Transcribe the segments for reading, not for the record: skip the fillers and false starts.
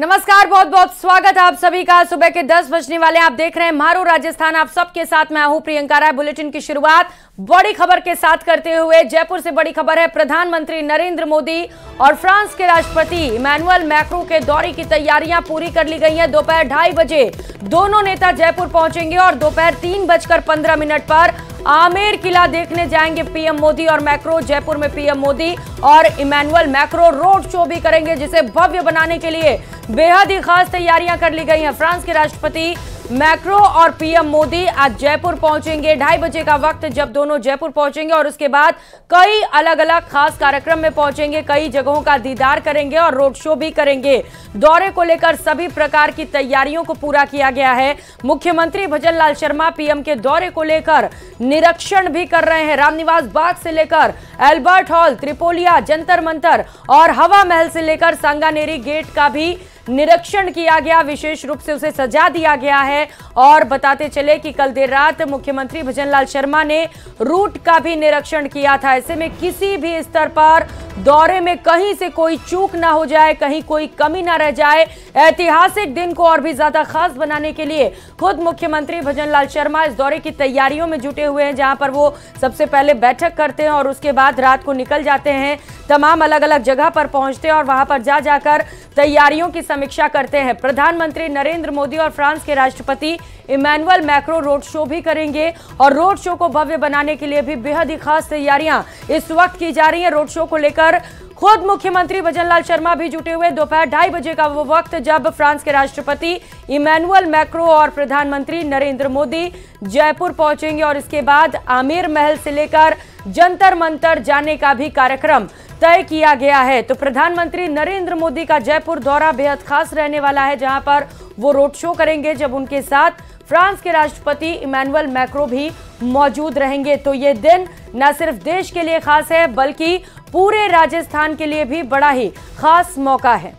नमस्कार, बहुत बहुत स्वागत है आप सभी का। सुबह के 10 बजने वाले आप देख रहे हैं मारू राजस्थान। आप सबके साथ मैं हूं प्रियंका राय। बुलेटिन की शुरुआत बड़ी खबर के साथ करते हुए जयपुर से बड़ी खबर है। प्रधानमंत्री नरेंद्र मोदी और फ्रांस के राष्ट्रपति इमैनुअल मैक्रों के दौरे की तैयारियां पूरी कर ली गई हैं। दोपहर 2:30 बजे दोनों नेता जयपुर पहुंचेंगे और दोपहर 3:15 पर आमेर किला देखने जाएंगे पीएम मोदी और मैक्रो। जयपुर में पीएम मोदी और इमैनुअल मैक्रो रोड शो भी करेंगे, जिसे भव्य बनाने के लिए बेहद ही खास तैयारियां कर ली गई हैं। फ्रांस के राष्ट्रपति मैक्रो और पीएम मोदी आज जयपुर पहुंचेंगे। 2:30 बजे का वक्त जब दोनों जयपुर पहुंचेंगे और उसके बाद कई अलग अलग खास कार्यक्रम में पहुंचेंगे, कई जगहों का दीदार करेंगे और रोड शो भी करेंगे। दौरे को लेकर सभी प्रकार की तैयारियों को पूरा किया गया है। मुख्यमंत्री भजनलाल शर्मा पीएम के दौरे को लेकर निरीक्षण भी कर रहे हैं। रामनिवास बाग से लेकर एल्बर्ट हॉल, त्रिपोलिया, जंतर मंतर और हवा महल से लेकर सांगानेरी गेट का भी निरीक्षण किया गया। विशेष रूप से उसे सजा दिया गया है। और बताते चले कि कल देर रात मुख्यमंत्री भजनलाल शर्मा ने रूट का भी निरीक्षण किया था। ऐसे में किसी भी स्तर पर दौरे में कहीं से कोई चूक ना हो जाए, कहीं कोई कमी ना रह जाए। ऐतिहासिक दिन को और भी ज्यादा खास बनाने के लिए खुद मुख्यमंत्री भजनलाल शर्मा इस दौरे की तैयारियों में जुटे हुए हैं, जहां पर वो सबसे पहले बैठक करते हैं और उसके बाद रात को निकल जाते हैं। तमाम अलग अलग जगह पर पहुंचते हैं और वहां पर जाकर तैयारियों की समीक्षा करते हैं। प्रधानमंत्री नरेंद्र मोदी और फ्रांस के राष्ट्रपति इमैनुअल मैक्रो रोड शो भी करेंगे और रोड शो को भव्य बनाने के लिए भी बेहद ही खास तैयारियां इस वक्त की जा रही हैं। रोड शो को लेकर खुद मुख्यमंत्री भजनलाल शर्मा भी जुटे हुए। दोपहर 2:30 बजे का वो वक्त जब फ्रांस के राष्ट्रपति इमैनुअल मैक्रो और प्रधानमंत्री नरेंद्र मोदी जयपुर पहुंचेंगे और इसके बाद आमेर महल से लेकर जंतर मंतर जाने का भी कार्यक्रम तय किया गया है। तो प्रधानमंत्री नरेंद्र मोदी का जयपुर दौरा बेहद खास रहने वाला है, जहां पर वो रोड शो करेंगे, जब उनके साथ फ्रांस के राष्ट्रपति इमैनुअल मैक्रो भी मौजूद रहेंगे। तो ये दिन न सिर्फ देश के लिए खास है, बल्कि पूरे राजस्थान के लिए भी बड़ा ही खास मौका है।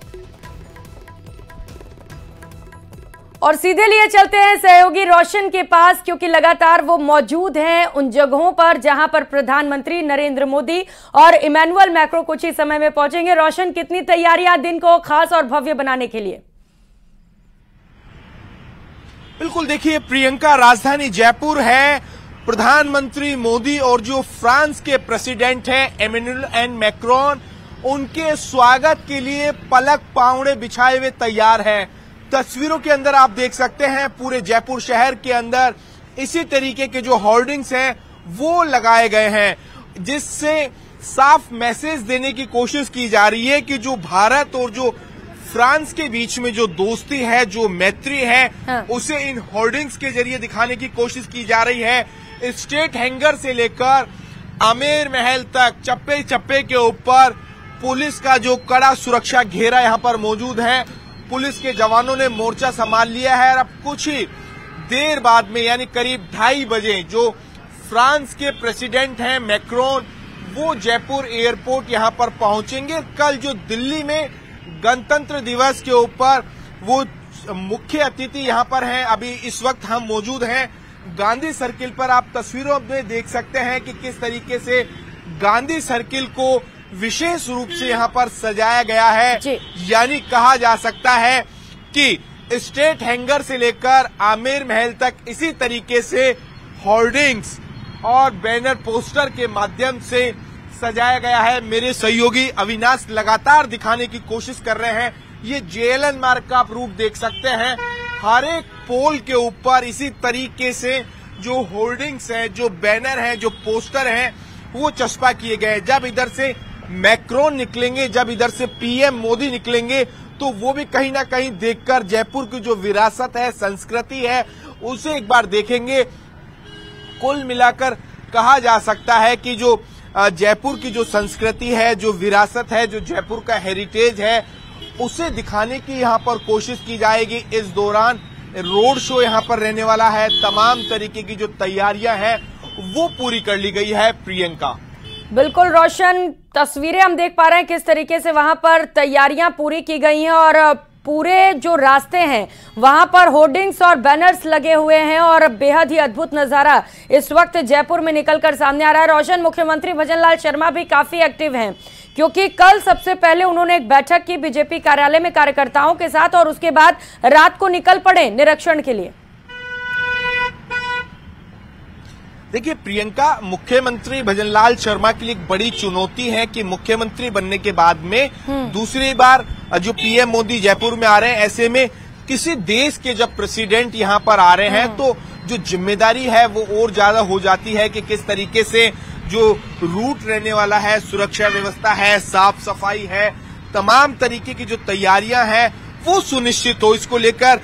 और सीधे लिए चलते हैं सहयोगी रोशन के पास, क्योंकि लगातार वो मौजूद हैं उन जगहों पर जहां पर प्रधानमंत्री नरेंद्र मोदी और इमैनुअल मैक्रो कुछ ही समय में पहुंचेंगे। रोशन, कितनी तैयारियां दिन को खास और भव्य बनाने के लिए? बिल्कुल, देखिए प्रियंका, राजधानी जयपुर है। प्रधानमंत्री मोदी और जो फ्रांस के प्रेसिडेंट हैं इमैनुअल मैक्रोन, उनके स्वागत के लिए पलक पावड़े बिछाए हुए तैयार हैं। तस्वीरों के अंदर आप देख सकते हैं पूरे जयपुर शहर के अंदर इसी तरीके के जो होर्डिंग्स हैं वो लगाए गए हैं, जिससे साफ मैसेज देने की कोशिश की जा रही है कि जो भारत और जो फ्रांस के बीच में जो दोस्ती है, जो मैत्री है, उसे इन होर्डिंग्स के जरिए दिखाने की कोशिश की जा रही है। स्टेट हैंगर से लेकर आमेर महल तक चप्पे चप्पे के ऊपर पुलिस का जो कड़ा सुरक्षा घेरा यहाँ पर मौजूद है। पुलिस के जवानों ने मोर्चा संभाल लिया है और अब कुछ ही देर बाद में, यानी करीब 2:30 बजे, जो फ्रांस के प्रेसिडेंट हैं मैक्रोन, वो जयपुर एयरपोर्ट यहाँ पर पहुंचेंगे। कल जो दिल्ली में गणतंत्र दिवस के ऊपर वो मुख्य अतिथि यहाँ पर हैं। अभी इस वक्त हम मौजूद हैं गांधी सर्किल पर। आप तस्वीरों में देख सकते हैं कि किस तरीके से गांधी सर्किल को विशेष रूप से यहाँ पर सजाया गया है। यानी कहा जा सकता है कि स्टेट हैंगर से लेकर आमेर महल तक इसी तरीके से होर्डिंग्स और बैनर पोस्टर के माध्यम से सजाया गया है। मेरे सहयोगी अविनाश लगातार दिखाने की कोशिश कर रहे हैं। ये जेएलएन मार्ग का आप रूप देख सकते हैं। हर एक पोल के ऊपर इसी तरीके से जो होर्डिंग्स हैं, जो बैनर हैं, जो पोस्टर हैं, वो चस्पा किए गए। जब इधर से मैक्रोन निकलेंगे, जब इधर से पीएम मोदी निकलेंगे, तो वो भी कहीं ना कहीं देखकर जयपुर की जो विरासत है, संस्कृति है, उसे एक बार देखेंगे। कुल मिलाकर कहा जा सकता है कि जो जयपुर की जो संस्कृति है, जो विरासत है, जो जयपुर का हेरिटेज है, उसे दिखाने की यहाँ पर कोशिश की जाएगी। इस दौरान रोड शो यहाँ पर रहने वाला है। तमाम तरीके की जो तैयारियां हैं वो पूरी कर ली गई है। प्रियंका, बिल्कुल रोशन, तस्वीरें हम देख पा रहे हैं किस तरीके से वहां पर तैयारियां पूरी की गई हैं और पूरे जो रास्ते हैं वहां पर होर्डिंग्स और बैनर्स लगे हुए हैं और बेहद ही अद्भुत नजारा इस वक्त जयपुर में निकलकर सामने आ रहा है। रोशन, मुख्यमंत्री भजनलाल शर्मा भी काफी एक्टिव हैं, क्योंकि कल सबसे पहले उन्होंने एक बैठक की बीजेपी कार्यालय में कार्यकर्ताओं के साथ और उसके बाद रात को निकल पड़े निरीक्षण के लिए। देखिए प्रियंका, मुख्यमंत्री भजनलाल शर्मा के लिए एक बड़ी चुनौती है कि मुख्यमंत्री बनने के बाद में दूसरी बार जो पीएम मोदी जयपुर में आ रहे हैं, ऐसे में किसी देश के जब प्रेसिडेंट यहाँ पर आ रहे हैं तो जो जिम्मेदारी है वो और ज्यादा हो जाती है कि किस तरीके से जो रूट रहने वाला है, सुरक्षा व्यवस्था है, साफ सफाई है, तमाम तरीके की जो तैयारियां हैं वो सुनिश्चित हो। इसको लेकर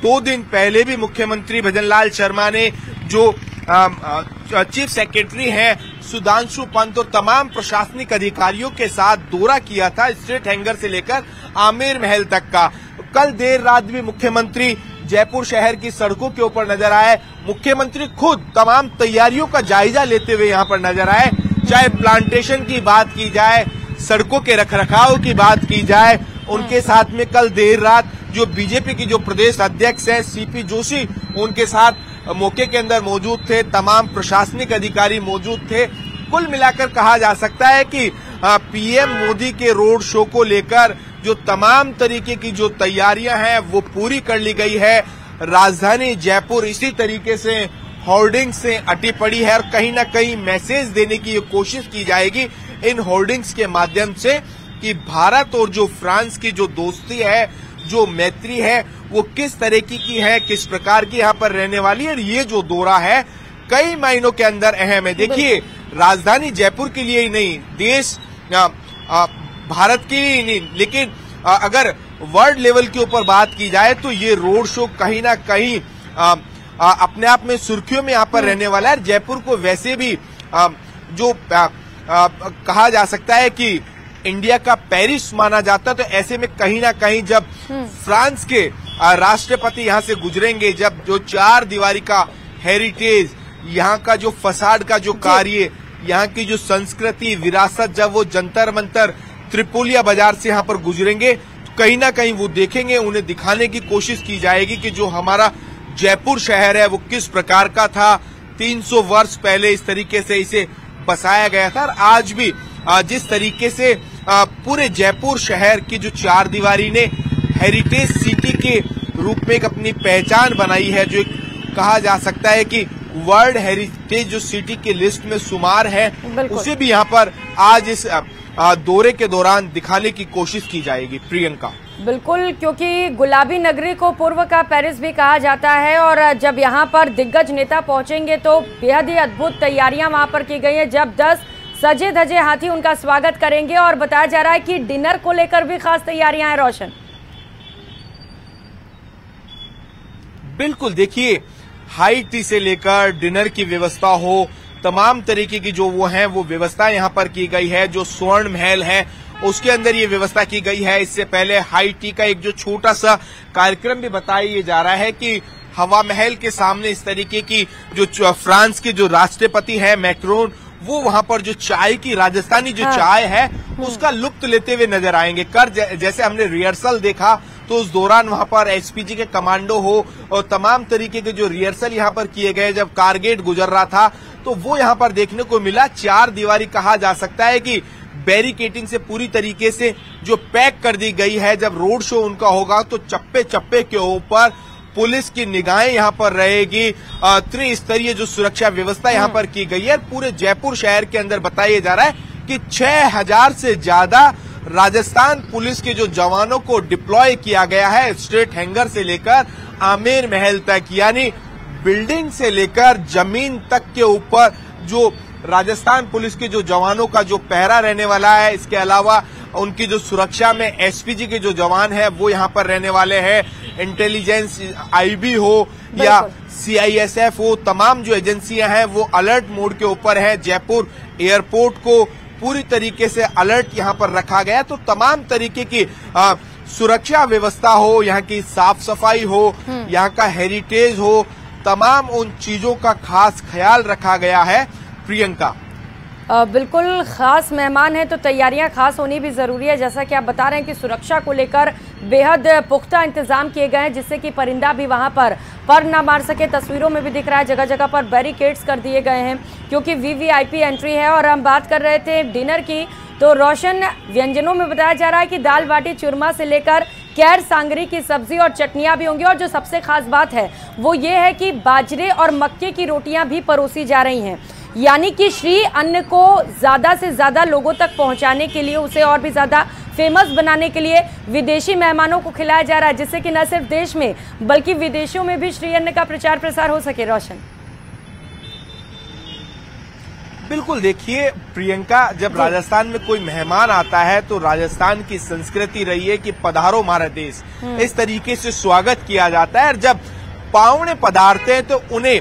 2 दिन पहले भी मुख्यमंत्री भजनलाल शर्मा ने जो चीफ सेक्रेटरी हैं सुधांशु पंत और तमाम प्रशासनिक अधिकारियों के साथ दौरा किया था, स्ट्रेट हैंगर से लेकर आमेर महल तक का। कल देर रात भी मुख्यमंत्री जयपुर शहर की सड़कों के ऊपर नजर आए। मुख्यमंत्री खुद तमाम तैयारियों का जायजा लेते हुए यहाँ पर नजर आए, चाहे प्लांटेशन की बात की जाए, सड़कों के रखरखाव की बात की जाए। उनके साथ में कल देर रात जो बीजेपी की जो प्रदेश अध्यक्ष हैं सीपी जोशी, उनके साथ मौके के अंदर मौजूद थे, तमाम प्रशासनिक अधिकारी मौजूद थे। कुल मिलाकर कहा जा सकता है कि पीएम मोदी के रोड शो को लेकर जो तमाम तरीके की जो तैयारियां हैं वो पूरी कर ली गई है। राजधानी जयपुर इसी तरीके से होर्डिंग्स से अटी पड़ी है और कहीं ना कहीं मैसेज देने की कोशिश की जाएगी इन होर्डिंग्स के माध्यम से कि भारत और जो फ्रांस की जो दोस्ती है, जो मैत्री है, वो किस तरीके की है, किस प्रकार की यहाँ पर रहने वाली है। ये जो दौरा है कई महीनों के अंदर अहम है। देखिए राजधानी जयपुर के लिए ही नहीं, देश भारत के लिए ही नहीं, लेकिन अगर वर्ल्ड लेवल के ऊपर बात की जाए तो ये रोड शो कहीं ना कहीं अपने आप में सुर्खियों में यहाँ पर रहने वाला है। जयपुर को वैसे भी जो कहा जा सकता है कि इंडिया का पेरिस माना जाता है, तो ऐसे में कहीं ना कहीं जब फ्रांस के राष्ट्रपति यहाँ से गुजरेंगे, जब जो 4 दीवारी का हेरिटेज, यहाँ का जो फसाड का जो कार्य, यहाँ की जो संस्कृति विरासत, जब वो जंतर मंतर त्रिपोलिया बाजार से यहाँ पर गुजरेंगे तो कहीं ना कहीं वो देखेंगे, उन्हें दिखाने की कोशिश की जाएगी कि जो हमारा जयपुर शहर है वो किस प्रकार का था। 300 वर्ष पहले इस तरीके से इसे बसाया गया था और आज भी जिस तरीके से पूरे जयपुर शहर की जो 4 दीवारी ने हेरिटेज सिटी के रूप में एक अपनी पहचान बनाई है, जो कहा जा सकता है कि वर्ल्ड हेरिटेज जो सिटी की लिस्ट में शुमार है, उसे भी यहाँ पर आज इस दौरे के दौरान दिखाने की कोशिश की जाएगी। प्रियंका, बिल्कुल, क्योंकि गुलाबी नगरी को पूर्व का पेरिस भी कहा जाता है और जब यहाँ पर दिग्गज नेता पहुंचेंगे तो बेहद ही अद्भुत तैयारियां वहां पर की गई है। जब 10 सजे धजे हाथी उनका स्वागत करेंगे और बताया जा रहा है कि डिनर को लेकर भी खास तैयारियां हैं। रोशन, बिल्कुल, देखिए हाई टी से लेकर डिनर की व्यवस्था हो, तमाम तरीके की जो वो हैं वो व्यवस्था यहाँ पर की गई है। जो स्वर्ण महल है उसके अंदर ये व्यवस्था की गई है। इससे पहले हाई टी का एक जो छोटा सा कार्यक्रम भी बताया जा रहा है कि हवा महल के सामने इस तरीके की जो फ्रांस के जो राष्ट्रपति है मैक्रोन, वो वहां पर जो चाय की राजस्थानी जो चाय है उसका लुत्फ लेते हुए नजर आएंगे। जैसे हमने रिहर्सल देखा तो उस दौरान वहां पर एसपीजी के कमांडो हो और तमाम तरीके के जो रिहर्सल यहाँ पर किए गए, जब कारगेट गुजर रहा था तो वो यहाँ पर देखने को मिला। 4 दीवारी कहा जा सकता है कि बैरिकेटिंग से पूरी तरीके से जो पैक कर दी गई है। जब रोड शो उनका होगा तो चप्पे चप्पे के ऊपर पुलिस की निगाहें यहाँ पर रहेगी। त्रिस्तरीय जो सुरक्षा व्यवस्था यहाँ पर की गई है। पूरे जयपुर शहर के अंदर बताया जा रहा है कि 6000 से ज्यादा राजस्थान पुलिस के जो जवानों को डिप्लॉय किया गया है, स्ट्रेट हैंगर से लेकर आमेर महल तक, यानी बिल्डिंग से लेकर जमीन तक के ऊपर जो राजस्थान पुलिस के जो जवानों का जो पहरा रहने वाला है। इसके अलावा उनकी जो सुरक्षा में एसपीजी के जो जवान है वो यहाँ पर रहने वाले हैं। इंटेलिजेंस आईबी हो या सीआईएसएफ हो, तमाम जो एजेंसियां हैं वो अलर्ट मोड के ऊपर है। जयपुर एयरपोर्ट को पूरी तरीके से अलर्ट यहाँ पर रखा गया, तो तमाम तरीके की सुरक्षा व्यवस्था हो, यहाँ की साफ सफाई हो, यहाँ का हेरिटेज हो, तमाम उन चीजों का खास ख्याल रखा गया है। प्रियंका, बिल्कुल, खास मेहमान है तो तैयारियां खास होनी भी जरूरी है। जैसा कि आप बता रहे हैं कि सुरक्षा को लेकर बेहद पुख्ता इंतजाम किए गए हैं, जिससे कि परिंदा भी वहां पर पर ना मार सके। तस्वीरों में भी दिख रहा है जगह जगह पर बैरिकेड्स कर दिए गए हैं क्योंकि वीवीआईपी एंट्री है। और हम बात कर रहे थे डिनर की, तो रोशन, व्यंजनों में बताया जा रहा है कि दाल बाटी चूरमा से लेकर कैर सांगरी की सब्जी और चटनियां भी होंगी, और जो सबसे खास बात है वो ये है कि बाजरे और मक्के की रोटियां भी परोसी जा रही हैं। यानी कि श्री अन्न को ज़्यादा से ज़्यादा लोगों तक पहुंचाने के लिए, उसे और भी ज़्यादा फेमस बनाने के लिए विदेशी मेहमानों को खिलाया जा रहा है, जिससे कि न सिर्फ देश में बल्कि विदेशों में भी श्री अन्न का प्रचार प्रसार हो सके। रोशन, बिल्कुल, देखिए प्रियंका, जब राजस्थान में कोई मेहमान आता है तो राजस्थान की संस्कृति रही है कि पधारो हमारा देश, इस तरीके से स्वागत किया जाता है। और जब पावने पधारते हैं तो उन्हें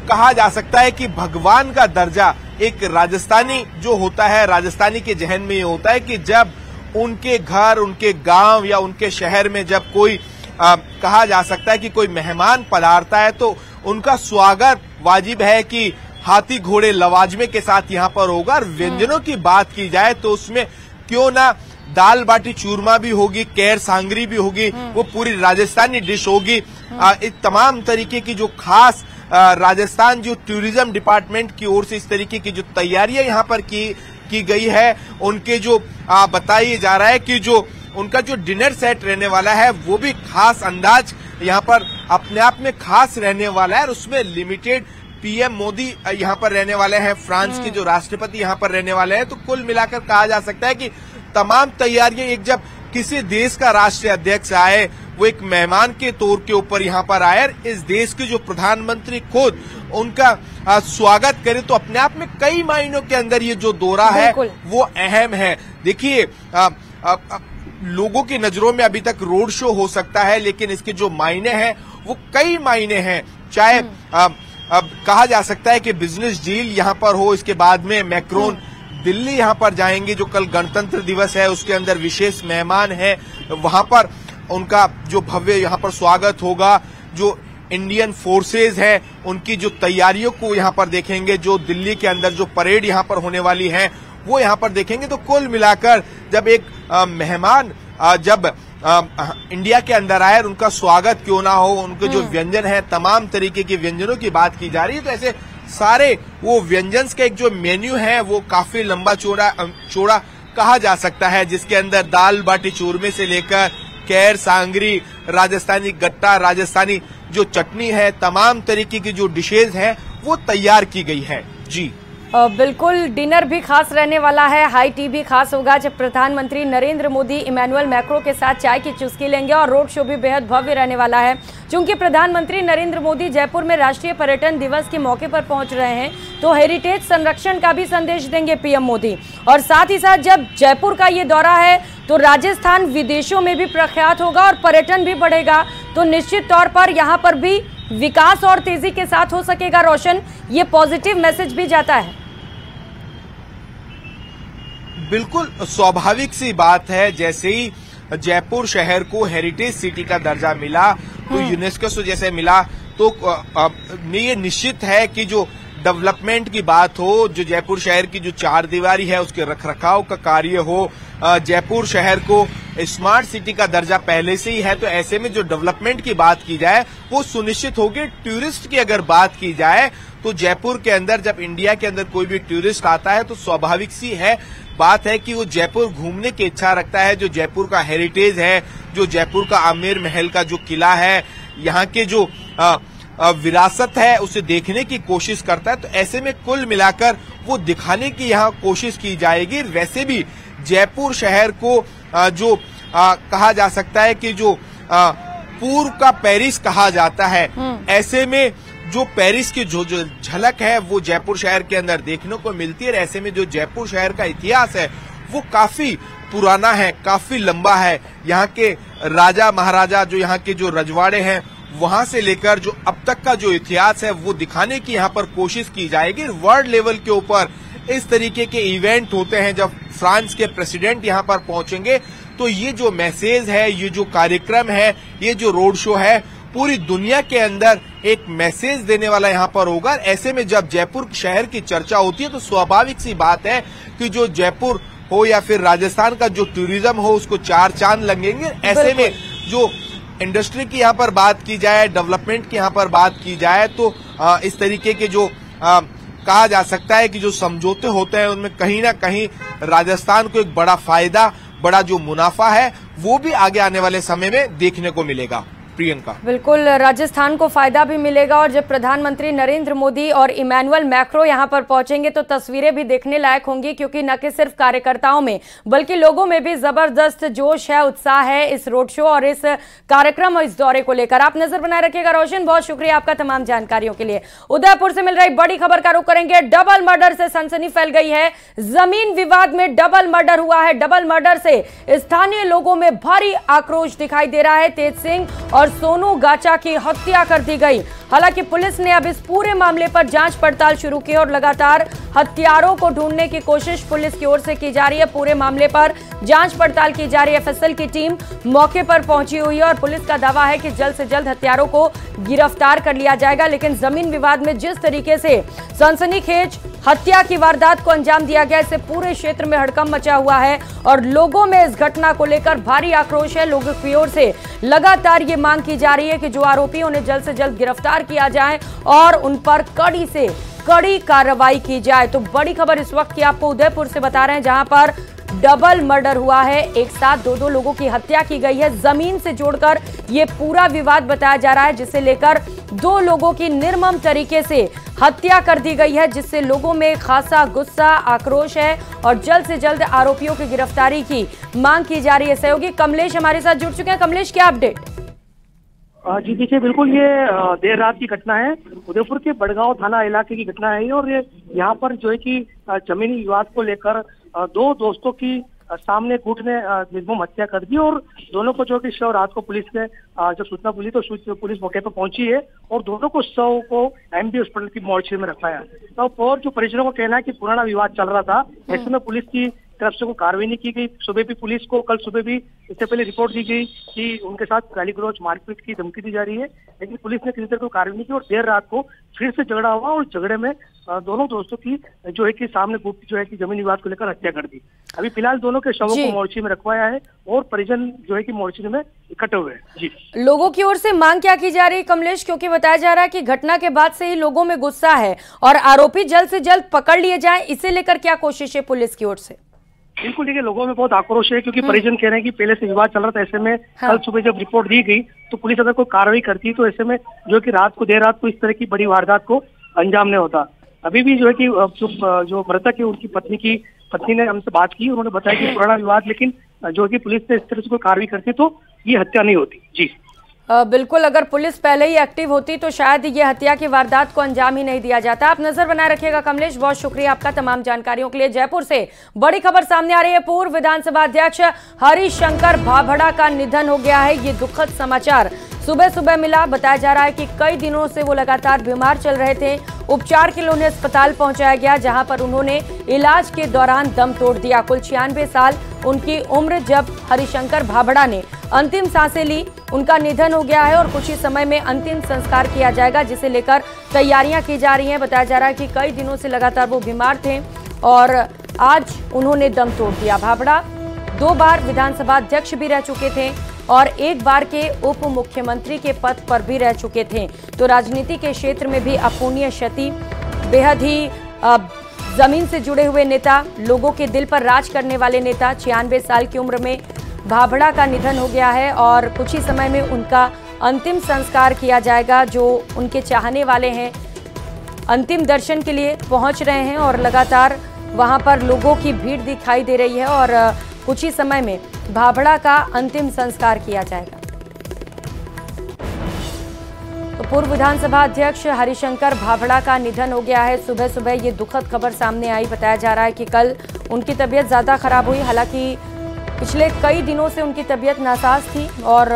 कहा जा सकता है कि भगवान का दर्जा एक राजस्थानी जो होता है, राजस्थानी के जहन में ये होता है कि जब उनके घर, उनके गांव या उनके शहर में जब कोई कहा जा सकता है कि कोई मेहमान पधारता है तो उनका स्वागत वाजिब है कि हाथी घोड़े लवाजमे के साथ यहाँ पर होगा। और व्यंजनों की बात की जाए तो उसमें क्यों ना दाल बाटी चूरमा भी होगी, कैर सांगरी भी होगी, वो पूरी राजस्थानी डिश होगी। इस तमाम तरीके की जो खास राजस्थान जो टूरिज्म डिपार्टमेंट की ओर से इस तरीके की जो तैयारियां यहाँ पर की गई है, उनके जो बताया जा रहा है कि जो उनका जो डिनर सेट रहने वाला है वो भी खास अंदाज यहाँ पर अपने आप में खास रहने वाला है। और उसमें लिमिटेड पीएम मोदी यहाँ पर रहने वाले हैं, फ्रांस के जो राष्ट्रपति यहाँ पर रहने वाले हैं। तो कुल मिलाकर कहा जा सकता है कि तमाम तैयारियां, एक जब किसी देश का राष्ट्रीय अध्यक्ष आए वो एक मेहमान के तौर के ऊपर यहाँ पर आए, इस देश के जो प्रधानमंत्री खुद उनका स्वागत करे, तो अपने आप में कई मायनों के अंदर ये जो दौरा है वो अहम है। देखिए, लोगों की नजरों में अभी तक रोड शो हो सकता है, लेकिन इसके जो मायने हैं वो कई मायने हैं। चाहे अब कहा जा सकता है कि बिजनेस डील यहाँ पर हो, इसके बाद में मैक्रोन दिल्ली यहाँ पर जाएंगे, जो कल गणतंत्र दिवस है उसके अंदर विशेष मेहमान है, वहां पर उनका जो भव्य यहाँ पर स्वागत होगा। जो इंडियन फोर्सेज है उनकी जो तैयारियों को यहाँ पर देखेंगे, जो दिल्ली के अंदर जो परेड यहाँ पर होने वाली है वो यहाँ पर देखेंगे। तो कुल मिलाकर जब एक मेहमान जब इंडिया के अंदर आए, उनका स्वागत क्यों ना हो, उनके जो व्यंजन है, तमाम तरीके के व्यंजनों की बात की जा रही है। तो ऐसे सारे वो व्यंजन का एक जो मेन्यू है वो काफी लंबा चौड़ा कहा जा सकता है, जिसके अंदर दाल बाटी चूरमे से लेकर कैर सांगरी, राजस्थानी गट्टा, राजस्थानी जो चटनी है, तमाम तरीके की जो डिशेज हैं वो तैयार की गई है। जी बिल्कुल, डिनर भी खास रहने वाला है, हाई टी भी खास होगा, जब प्रधानमंत्री नरेंद्र मोदी इमैनुअल मैक्रों के साथ चाय की चुस्की लेंगे, और रोड शो भी बेहद भव्य रहने वाला है। चूंकि प्रधानमंत्री नरेंद्र मोदी जयपुर में राष्ट्रीय पर्यटन दिवस के मौके पर पहुंच रहे हैं, तो हेरिटेज संरक्षण का भी संदेश देंगे पीएम मोदी। और साथ ही साथ जब जयपुर का ये दौरा है तो राजस्थान विदेशों में भी प्रख्यात होगा और पर्यटन भी बढ़ेगा, तो निश्चित तौर पर यहाँ पर भी विकास और तेजी के साथ हो सकेगा। रोशन, ये पॉजिटिव मैसेज भी जाता है। बिल्कुल स्वाभाविक सी बात है, जैसे ही जयपुर शहर को हेरिटेज सिटी का दर्जा मिला, तो यूनेस्को से जैसे मिला, तो ये निश्चित है कि जो डेवलपमेंट की बात हो, जो जयपुर शहर की जो चार दीवारी है उसके रखरखाव का कार्य हो, जयपुर शहर को स्मार्ट सिटी का दर्जा पहले से ही है, तो ऐसे में जो डेवलपमेंट की बात की जाए वो सुनिश्चित होगी। टूरिस्ट की अगर बात की जाए तो जयपुर के अंदर जब इंडिया के अंदर कोई भी टूरिस्ट आता है तो स्वाभाविक सी है बात है कि वो जयपुर घूमने की इच्छा रखता है। जो जयपुर का हेरिटेज है, जो जयपुर का आमेर महल का जो किला है, यहाँ के जो विरासत है उसे देखने की कोशिश करता है। तो ऐसे में कुल मिलाकर वो दिखाने की यहाँ कोशिश की जाएगी। वैसे भी जयपुर शहर को जो कहा जा सकता है कि जो पूर्व का पेरिस कहा जाता है, ऐसे में जो पेरिस की जो झलक है वो जयपुर शहर के अंदर देखने को मिलती है। ऐसे में जो जयपुर शहर का इतिहास है वो काफी पुराना है, काफी लंबा है। यहाँ के राजा महाराजा, जो यहाँ के जो रजवाड़े हैं, वहां से लेकर जो अब तक का जो इतिहास है वो दिखाने की यहाँ पर कोशिश की जाएगी। वर्ल्ड लेवल के ऊपर इस तरीके के इवेंट होते हैं, जब फ्रांस के प्रेसिडेंट यहाँ पर पहुंचेंगे तो ये जो मैसेज है, ये जो कार्यक्रम है, ये जो रोड शो है, पूरी दुनिया के अंदर एक मैसेज देने वाला यहाँ पर होगा। ऐसे में जब जयपुर शहर की चर्चा होती है तो स्वाभाविक सी बात है कि जो जयपुर हो या फिर राजस्थान का जो टूरिज्म हो उसको चार चांद लगेंगे। ऐसे में जो इंडस्ट्री की यहाँ पर बात की जाए, डेवलपमेंट की यहाँ पर बात की जाए, तो इस तरीके के जो कहा जा सकता है कि जो समझौते होते हैं उनमें कहीं ना कहीं राजस्थान को एक बड़ा फायदा, बड़ा जो मुनाफा है वो भी आगे आने वाले समय में देखने को मिलेगा। प्रियंका, बिल्कुल राजस्थान को फायदा भी मिलेगा और जब प्रधानमंत्री नरेंद्र मोदी और इमैनुअल मैक्रो यहां पर पहुंचेंगे तो तस्वीरें भी देखने लायक होंगी, क्योंकि न कि सिर्फ कार्यकर्ताओं में बल्कि लोगों में भी जबरदस्त जोश है, उत्साह है इस रोड शो और इस कार्यक्रम और इस दौरे को लेकर। आप नजर बनाए रखिएगा। रोशन, बहुत शुक्रिया आपका तमाम जानकारियों के लिए। उदयपुर से मिल रही बड़ी खबर का रुख करेंगे। डबल मर्डर से सनसनी फैल गई है। जमीन विवाद में डबल मर्डर हुआ है। डबल मर्डर से स्थानीय लोगों में भारी आक्रोश दिखाई दे रहा है। तेज सिंह और सोनू गाचा की हत्या कर दी गई। हालांकि पुलिस ने अब इस पूरे मामले पर जांच पड़ताल शुरू की और लगातार हत्यारों को ढूंढने की कोशिश पुलिस की ओर से की जा रही है। पूरे मामले पर जांच पड़ताल की जा रही है। एफएसएल की टीम मौके पर पहुंची हुई है और पुलिस का दावा है कि जल्द से जल्द हत्यारों को गिरफ्तार कर लिया जाएगा। लेकिन जमीन विवाद में जिस तरीके से सनसनीखेज हत्या की वारदात को अंजाम दिया गया, इससे पूरे क्षेत्र में हड़कंप मचा हुआ है और लोगों में इस घटना को लेकर भारी आक्रोश है। लोगों की ओर से लगातार ये मांग की जा रही है कि जो आरोपी उन्हें जल्द से जल्द गिरफ्तार किया जाए और उन पर कड़ी से कड़ी कार्रवाई की जाए। तो बड़ी खबर इस वक्त की आपको उदयपुर से बता रहे हैं, जहां पर डबल मर्डर हुआ है। एक साथ दो लोगों की हत्या की गई है। जमीन से जोड़कर यह पूरा विवाद बताया जा रहा है, जिसे लेकर 2 लोगों की निर्मम तरीके से हत्या कर दी गई है, जिससे लोगों में खासा गुस्सा, आक्रोश है और जल्द से जल्द आरोपियों की गिरफ्तारी की मांग की जा रही है। सहयोगी कमलेश हमारे साथ जुड़ चुके हैं। कमलेश, क्या अपडेट? जी देखिए, बिल्कुल ये देर रात की घटना है। उदयपुर के बड़गांव थाना इलाके की घटना है और ये यहाँ पर जो है कि जमीनी विवाद को लेकर 2 दोस्तों की सामने गुट ने निर्मम हत्या कर दी और दोनों को जो कि शव रात को पुलिस ने जब सूचना मिली तो पुलिस मौके पर पहुंची है और दोनों को शव को एमडी हॉस्पिटल की मोर्चरी में रखाया। तो और जो परिजनों का कहना है कि पुराना विवाद चल रहा था, ऐसे में पुलिस की तरफ से कोई कार्रवाई नहीं की गई। सुबह भी पुलिस को कल सुबह भी इससे पहले रिपोर्ट दी गई कि उनके साथ गाली गलौज, मारपीट की धमकी दी जा रही है, लेकिन पुलिस ने किसी तरह कोई कार्रवाई नहीं की और देर रात को फिर से झगड़ा हुआ और झगड़े में दोनों दोस्तों की जो है कि सामने गुट जो है कि जमीन विवाद को लेकर हत्या कर दी। अभी फिलहाल दोनों के शवों को मोर्चे में रखवाया है और परिजन जो है कि मोर्चे में इकट्ठे हुए हैं। जी, लोगों की ओर से मांग क्या की जा रही है कमलेश? क्योंकि बताया जा रहा है कि घटना के बाद से ही लोगों में गुस्सा है और आरोपी जल्द से जल्द पकड़ लिए जाए, इसे लेकर क्या कोशिश है पुलिस की ओर से? बिल्कुल, देखिए लोगों में बहुत आक्रोश है क्योंकि परिजन कह रहे हैं कि पहले से विवाद चल रहा था। ऐसे में कल सुबह जब रिपोर्ट दी गई तो पुलिस अगर कोई कार्रवाई करती तो ऐसे में जो कि देर रात को इस तरह की बड़ी वारदात को अंजाम नहीं होता। अभी भी जो है कि जो मृतक है उनकी पत्नी ने हमसे बात की, उन्होंने बताया कि पुराना विवाद, लेकिन जो कि पुलिस ने इस तरह से कोई कार्रवाई करती तो ये हत्या नहीं होती। जी बिल्कुल, अगर पुलिस पहले ही एक्टिव होती तो शायद ये हत्या की वारदात को अंजाम ही नहीं दिया जाता। आप नजर बनाए रखिएगा कमलेश, बहुत शुक्रिया आपका तमाम जानकारियों के लिए। जयपुर से बड़ी खबर सामने आ रही है। पूर्व विधानसभा अध्यक्ष हरिशंकर भाभड़ा का निधन हो गया है। ये दुखद समाचार सुबह सुबह मिला। बताया जा रहा है कि कई दिनों से वो लगातार बीमार चल रहे थे। उपचार के लिए उन्हें अस्पताल पहुंचाया गया, जहां पर उन्होंने इलाज के दौरान दम तोड़ दिया। कुल 96 साल उनकी उम्र जब हरिशंकर भाभड़ा ने अंतिम सांसें ली, उनका निधन हो गया है और कुछ ही समय में अंतिम संस्कार किया जाएगा, जिसे लेकर तैयारियां की जा रही हैं। बताया जा रहा है कि कई दिनों से लगातार वो बीमार थे और आज उन्होंने दम तोड़ दिया। भाभड़ा 2 बार विधानसभा अध्यक्ष भी रह चुके थे और 1 बार के उप मुख्यमंत्री के पद पर भी रह चुके थे। तो राजनीति के क्षेत्र में भी अपूर्णीय क्षति, बेहद ही जमीन से जुड़े हुए नेता, लोगों के दिल पर राज करने वाले नेता। 96 साल की उम्र में भाभड़ा का निधन हो गया है और कुछ ही समय में उनका अंतिम संस्कार किया जाएगा। जो उनके चाहने वाले हैं अंतिम दर्शन के लिए पहुंच रहे हैं और लगातार वहां पर लोगों की भीड़ दिखाई दे रही है और कुछ ही समय में भाभड़ा का अंतिम संस्कार किया जाएगा। तो पूर्व विधानसभा अध्यक्ष हरिशंकर भाभड़ा का निधन हो गया है। सुबह सुबह ये दुखद खबर सामने आई। बताया जा रहा है कि कल उनकी तबीयत ज़्यादा खराब हुई। हालांकि पिछले कई दिनों से उनकी तबीयत नासाज थी और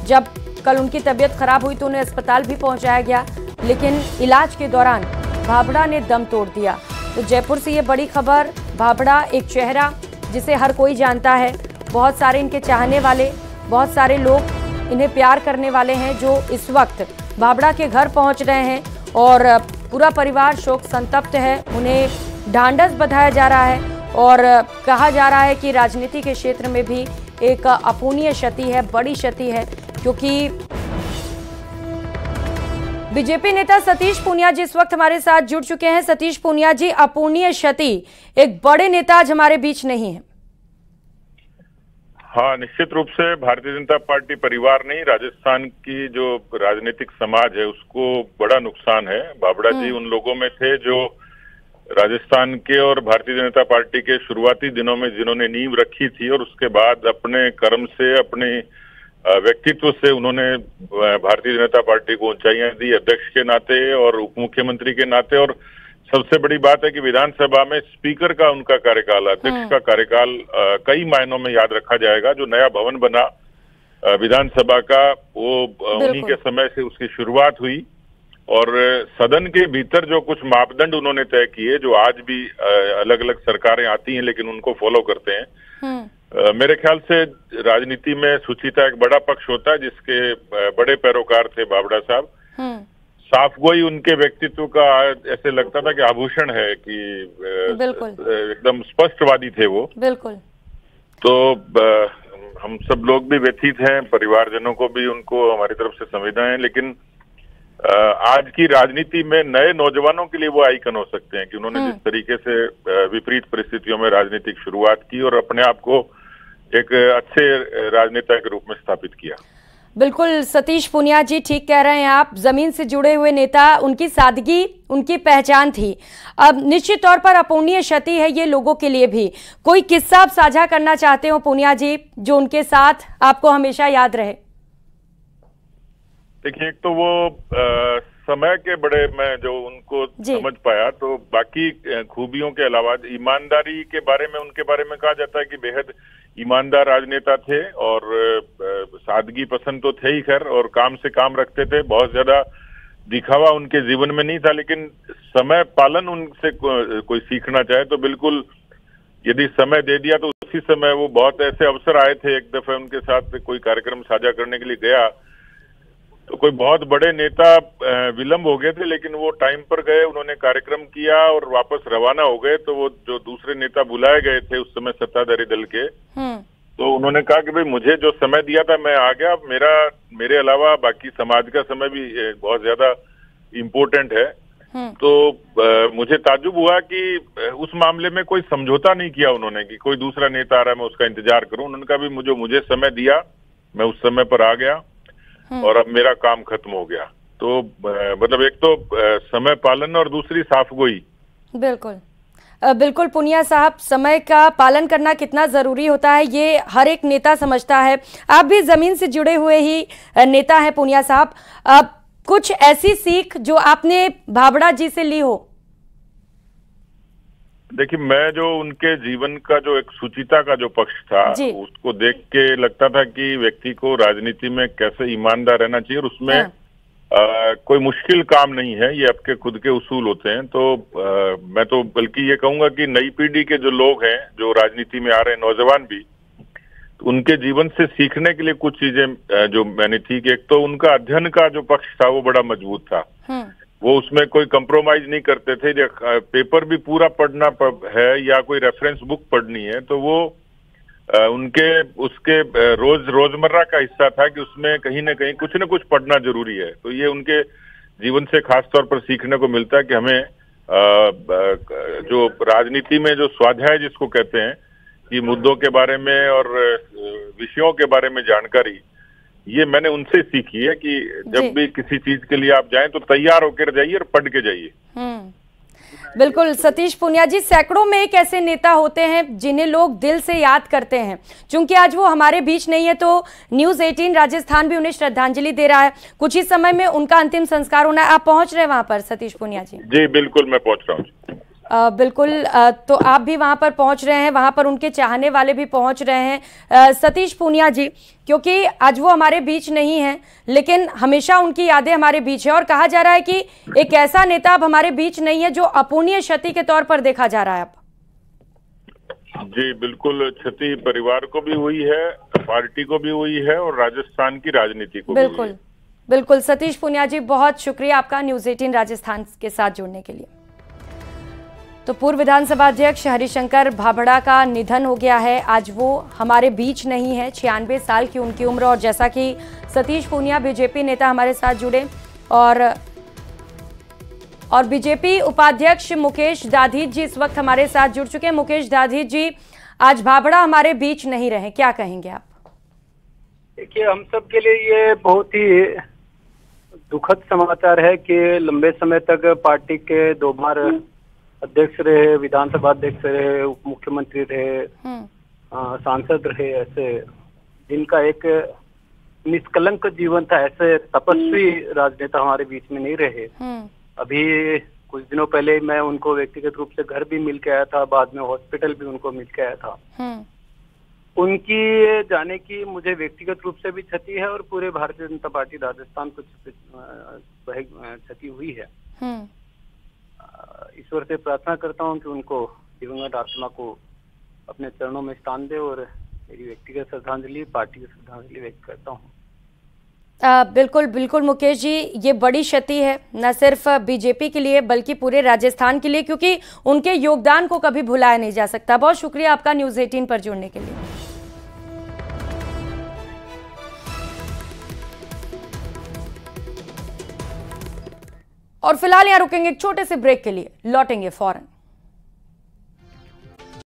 जब कल उनकी तबीयत खराब हुई तो उन्हें अस्पताल भी पहुंचाया गया, लेकिन इलाज के दौरान भाभड़ा ने दम तोड़ दिया। तो जयपुर से ये बड़ी खबर। भाभड़ा एक चेहरा जिसे हर कोई जानता है, बहुत सारे इनके चाहने वाले, बहुत सारे लोग इन्हें प्यार करने वाले हैं जो इस वक्त भाभड़ा के घर पहुंच रहे हैं और पूरा परिवार शोक संतप्त है। उन्हें ढांढस बंधाया जा रहा है और कहा जा रहा है कि राजनीति के क्षेत्र में भी एक अपूर्णीय क्षति है, बड़ी क्षति है, क्योंकि बीजेपी नेता सतीश पूनिया जी इस वक्त हमारे साथ जुड़ चुके हैं। सतीश पूनिया जी, अपूर्णीय क्षति, एक बड़े नेता आज हमारे बीच नहीं है। हाँ, निश्चित रूप से भारतीय जनता पार्टी परिवार नहीं, राजस्थान की जो राजनीतिक समाज है उसको बड़ा नुकसान है। बाबड़ा जी उन लोगों में थे जो राजस्थान के और भारतीय जनता पार्टी के शुरुआती दिनों में जिन्होंने नींव रखी थी और उसके बाद अपने कर्म से, अपने व्यक्तित्व से उन्होंने भारतीय जनता पार्टी को ऊंचाइयां दी, अध्यक्ष के नाते और उप मुख्यमंत्री के नाते। और सबसे बड़ी बात है कि विधानसभा में स्पीकर का उनका कार्यकाल, अध्यक्ष का कार्यकाल कई मायनों में याद रखा जाएगा। जो नया भवन बना विधानसभा का, वो उन्हीं के समय से उसकी शुरुआत हुई और सदन के भीतर जो कुछ मापदंड उन्होंने तय किए, जो आज भी अलग अलग सरकारें आती हैं लेकिन उनको फॉलो करते हैं। मेरे ख्याल से राजनीति में सुचिता एक बड़ा पक्ष होता है, जिसके बड़े पैरोकार थे बाबड़ा साहब। साफगोई उनके व्यक्तित्व का ऐसे लगता था कि आभूषण है, कि एकदम स्पष्टवादी थे वो। बिल्कुल। तो हम सब लोग भी व्यथित हैं, परिवारजनों को भी उनको हमारी तरफ से संवेदनाएं हैं, लेकिन आज की राजनीति में नए नौजवानों के लिए वो आइकन हो सकते हैं कि उन्होंने जिस तरीके से विपरीत परिस्थितियों में राजनीतिक शुरुआत की और अपने आप को एक अच्छे राजनेता के रूप में स्थापित किया। बिल्कुल सतीश पूनिया जी, ठीक कह रहे हैं आप। जमीन से जुड़े हुए नेता, उनकी सादगी उनकी पहचान थी। अब निश्चित तौर पर अपूर्णीय क्षति है ये लोगों के लिए भी। कोई किस्सा आप साझा करना चाहते हो पूनिया जी, जो उनके साथ आपको हमेशा याद रहे? देखिए, एक तो वो समय के बड़े मैं जो उनको समझ पाया, तो बाकी खूबियों के अलावा ईमानदारी के बारे में उनके बारे में कहा जाता है कि बेहद ईमानदार राजनेता थे और सादगी पसंद तो थे ही खैर, और काम से काम रखते थे। बहुत ज्यादा दिखावा उनके जीवन में नहीं था, लेकिन समय पालन उनसे कोई सीखना चाहे तो बिल्कुल, यदि समय दे दिया तो उसी समय वो बहुत ऐसे अवसर आए थे। एक दफे उनके साथ कोई कार्यक्रम साझा करने के लिए गया तो कोई बहुत बड़े नेता विलंब हो गए थे, लेकिन वो टाइम पर गए, उन्होंने कार्यक्रम किया और वापस रवाना हो गए। तो वो जो दूसरे नेता बुलाए गए थे उस समय सत्ताधारी दल के, तो उन्होंने कहा कि भाई मुझे जो समय दिया था मैं आ गया, मेरे अलावा बाकी समाज का समय भी बहुत ज्यादा इम्पोर्टेंट है। तो मुझे ताज्जुब हुआ कि उस मामले में कोई समझौता नहीं किया उन्होंने कि कोई दूसरा नेता आ रहा है मैं उसका इंतजार करूं। उन्होंने कहा भी मुझे समय दिया, मैं उस समय पर आ गया और अब मेरा काम खत्म हो गया। तो मतलब एक तो समय पालन और दूसरी साफगोई। बिल्कुल पूनिया साहब, समय का पालन करना कितना जरूरी होता है ये हर एक नेता समझता है। आप भी जमीन से जुड़े हुए ही नेता हैं पूनिया साहब, कुछ ऐसी सीख जो आपने बाबड़ा जी से ली हो? देखिए, मैं जो उनके जीवन का जो एक सुचिता का जो पक्ष था उसको देख के लगता था कि व्यक्ति को राजनीति में कैसे ईमानदार रहना चाहिए, और उसमें कोई मुश्किल काम नहीं है, ये आपके खुद के उसूल होते हैं। तो मैं तो बल्कि ये कहूंगा कि नई पीढ़ी के जो लोग हैं, जो राजनीति में आ रहे हैं, नौजवान भी, तो उनके जीवन से सीखने के लिए कुछ चीजें जो मैंने थी कि एक तो उनका अध्ययन का जो पक्ष था वो बड़ा मजबूत था। वो उसमें कोई कंप्रोमाइज नहीं करते थे। पेपर भी पूरा पढ़ना है या कोई रेफरेंस बुक पढ़नी है तो वो उसके रोजमर्रा का हिस्सा था कि उसमें कहीं ना कहीं कुछ न कुछ पढ़ना जरूरी है। तो ये उनके जीवन से खास तौर पर सीखने को मिलता है कि हमें जो राजनीति में जो स्वाध्याय जिसको कहते हैं कि मुद्दों के बारे में और विषयों के बारे में जानकारी, ये मैंने उनसे सीखी है कि जब भी किसी चीज के लिए आप जाएं तो तैयार होकर जाइए और पढ़ के जाइए। बिल्कुल सतीश पूनिया जी, सैकड़ों में एक ऐसे नेता होते हैं जिन्हें लोग दिल से याद करते हैं। चूंकि आज वो हमारे बीच नहीं है तो न्यूज़ 18 राजस्थान भी उन्हें श्रद्धांजलि दे रहा है। कुछ ही समय में उनका अंतिम संस्कार होना है। आप पहुंच रहे हैं वहां पर सतीश पूनिया जी? जी बिल्कुल, मैं पहुंच रहा हूँ। बिल्कुल, तो आप भी वहां पर पहुंच रहे हैं, वहां पर उनके चाहने वाले भी पहुंच रहे हैं। सतीश पूनिया जी, क्योंकि आज वो हमारे बीच नहीं है लेकिन हमेशा उनकी यादें हमारे बीच है, और कहा जा रहा है कि एक ऐसा नेता अब हमारे बीच नहीं है जो अपूर्णीय क्षति के तौर पर देखा जा रहा है अब। जी बिल्कुल, क्षति परिवार को भी हुई है, पार्टी को भी हुई है और राजस्थान की राजनीति को भी हुई है। बिल्कुल सतीश पूनिया जी, बहुत शुक्रिया आपका न्यूज़ 18 राजस्थान के साथ जुड़ने के लिए। तो पूर्व विधानसभा अध्यक्ष हरिशंकर भाभड़ा का निधन हो गया है। आज वो हमारे बीच नहीं है। 96 साल की उनकी उम्र, और जैसा कि सतीश पूनिया बीजेपी नेता हमारे साथ जुड़े और और बीजेपी उपाध्यक्ष मुकेश दाधीच जी इस वक्त हमारे साथ जुड़ चुके हैं। मुकेश दाधीच जी, आज भाभड़ा हमारे बीच नहीं रहे, क्या कहेंगे आप? देखिए, हम सब के लिए ये बहुत ही दुखद समाचार है कि लंबे समय तक पार्टी के 2 बार अध्यक्ष रहे, विधानसभा अध्यक्ष रहे, उप मुख्यमंत्री रहे, सांसद रहे, ऐसे जिनका एक निष्कलंक जीवन था, ऐसे तपस्वी राजनेता हमारे बीच में नहीं रहे। अभी कुछ दिनों पहले मैं उनको व्यक्तिगत रूप से घर भी मिल के आया था, बाद में हॉस्पिटल भी उनको मिल के आया था। उनकी जाने की मुझे व्यक्तिगत रूप से भी क्षति है और पूरे भारतीय जनता पार्टी राजस्थान को क्षति हुई है। ईश्वर से प्रार्थना करता हूं कि उनको दिवंगत आत्मा को अपने चरणों में स्थान दे और मेरी व्यक्तिगत श्रद्धांजलि, पार्टी की श्रद्धांजलि व्यक्त करता हूं। बिल्कुल बिल्कुल मुकेश जी, ये बड़ी क्षति है न सिर्फ बीजेपी के लिए बल्कि पूरे राजस्थान के लिए, क्योंकि उनके योगदान को कभी भुलाया नहीं जा सकता। बहुत शुक्रिया आपका न्यूज़ 18 पर जुड़ने के लिए। और फिलहाल यहाँ रुकेंगे एक छोटे से ब्रेक के लिए, लौटेंगे फौरन।